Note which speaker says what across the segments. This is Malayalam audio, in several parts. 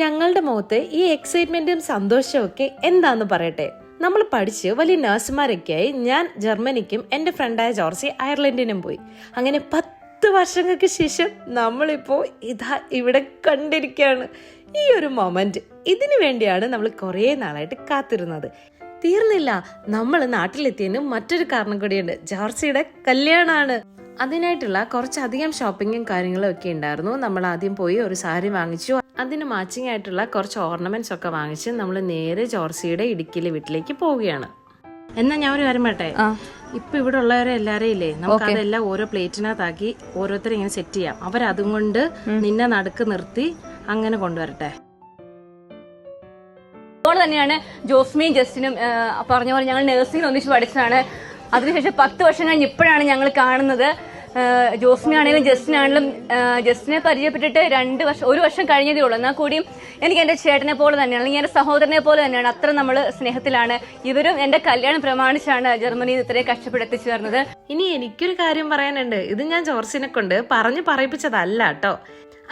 Speaker 1: ഞങ്ങളുടെ മുഖത്ത് ഈ എക്സൈറ്റ്മെന്റും സന്തോഷവും ഒക്കെ എന്താന്ന് പറയട്ടെ. നമ്മൾ പഠിച്ച് വലിയ നഴ്സുമാരൊക്കെയായി ഞാൻ ജർമ്മനിക്കും എൻ്റെ ഫ്രണ്ടായ ജോർസി അയർലൻഡിനും പോയി. അങ്ങനെ 10 വർഷങ്ങൾക്ക് ശേഷം നമ്മളിപ്പോൾ ഇതാ ഇവിടെ കണ്ടിരിക്കുകയാണ്. ഈ ഒരു മൊമെന്റ് ഇതിനു വേണ്ടിയാണ് നമ്മൾ കുറേ നാളായിട്ട് കാത്തിരുന്നത്. തീർന്നില്ല, നമ്മൾ നാട്ടിലെത്തിയതിന് മറ്റൊരു കാരണം കൂടിയുണ്ട്. ജോർസിയുടെ കല്യാണമാണ്. അതിനായിട്ടുള്ള കുറച്ചധികം ഷോപ്പിങ്ങും കാര്യങ്ങളും ഒക്കെ ഉണ്ടായിരുന്നു. നമ്മൾ ആദ്യം പോയി ഒരു സാരി വാങ്ങിച്ചു. അതിന് മാച്ചിങ് ആയിട്ടുള്ള കുറച്ച് ഓർണമെന്റ്സ് ഒക്കെ വാങ്ങിച്ച് നമ്മൾ നേരെ ജോർസിയുടെ ഇടുക്കിയിലെ വീട്ടിലേക്ക് പോവുകയാണ്. എന്നാ ഞാൻ ഒരു കാര്യം പറയട്ടെ, ഇപ്പൊ ഇവിടെ ഉള്ളവരെ എല്ലാരെയും ഇല്ലേ, നമുക്ക് അതെല്ലാം ഓരോ പ്ലേറ്റിനകത്താക്കി ഓരോരുത്തരും ഇങ്ങനെ സെറ്റ് ചെയ്യാം. അവരതും കൊണ്ട് നിന്നെ നടുക്ക് നിർത്തി അങ്ങനെ കൊണ്ടുവരട്ടെ.
Speaker 2: അതുപോലെ തന്നെയാണ് ജോസ്മിയും ജസ്റ്റിനും പറഞ്ഞ പോലെ ഞങ്ങൾ നഴ്സിംഗിൽ ഒന്നിച്ച് പഠിച്ചതാണ്. അതിനുശേഷം 10 വർഷം കഴിഞ്ഞ് ഇപ്പോഴാണ് ഞങ്ങൾ കാണുന്നത്. ജോസ്മി ആണെങ്കിലും ജസ്റ്റിനാണെങ്കിലും ജസ്റ്റിനെ പരിചയപ്പെട്ടിട്ട് 1 വർഷം കഴിഞ്ഞതേ ഉള്ളൂ. എന്നാൽ കൂടിയും എനിക്ക് എന്റെ ചേട്ടനെ പോലെ തന്നെയാണ്, അല്ലെങ്കിൽ എന്റെ സഹോദരനെ പോലെ തന്നെയാണ്. അത്ര നമ്മൾ സ്നേഹത്തിലാണ്. ഇവരും എന്റെ കല്യാണം പ്രമാണിച്ചാണ് ജർമ്മനിയിൽ ഇത്രയും കഷ്ടപ്പെടുത്തിച്ചു ചേർന്നത്.
Speaker 1: ഇനി എനിക്കൊരു കാര്യം പറയാനുണ്ട്. ഇത് ഞാൻ ജോർസിനെ കൊണ്ട് പറഞ്ഞു പറയിപ്പിച്ചതല്ല കേട്ടോ.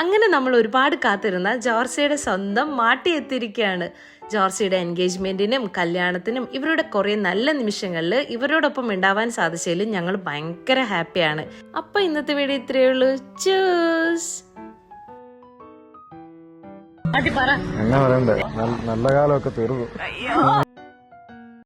Speaker 1: അങ്ങനെ നമ്മൾ ഒരുപാട് കാത്തിരുന്ന ജോർസിയുടെ സ്വന്തം മാട്ടി എത്തിയിരിക്കുകയാണ്. ജോർസിയുടെ എൻഗേജ്മെന്റിനും കല്യാണത്തിനും ഇവരുടെ കുറെ നല്ല നിമിഷങ്ങളിൽ ഇവരോടൊപ്പം ഉണ്ടാവാൻ സാധിച്ചതിൽ ഞങ്ങൾ ഭയങ്കര ഹാപ്പിയാണ്. അപ്പൊ ഇന്നത്തെ വീഡിയോ ഇത്രയേ ഉള്ളൂ. ചൂസ്
Speaker 3: എന്നാ പറയണ്ടേ, നല്ല കാലമൊക്കെ തീർന്നു.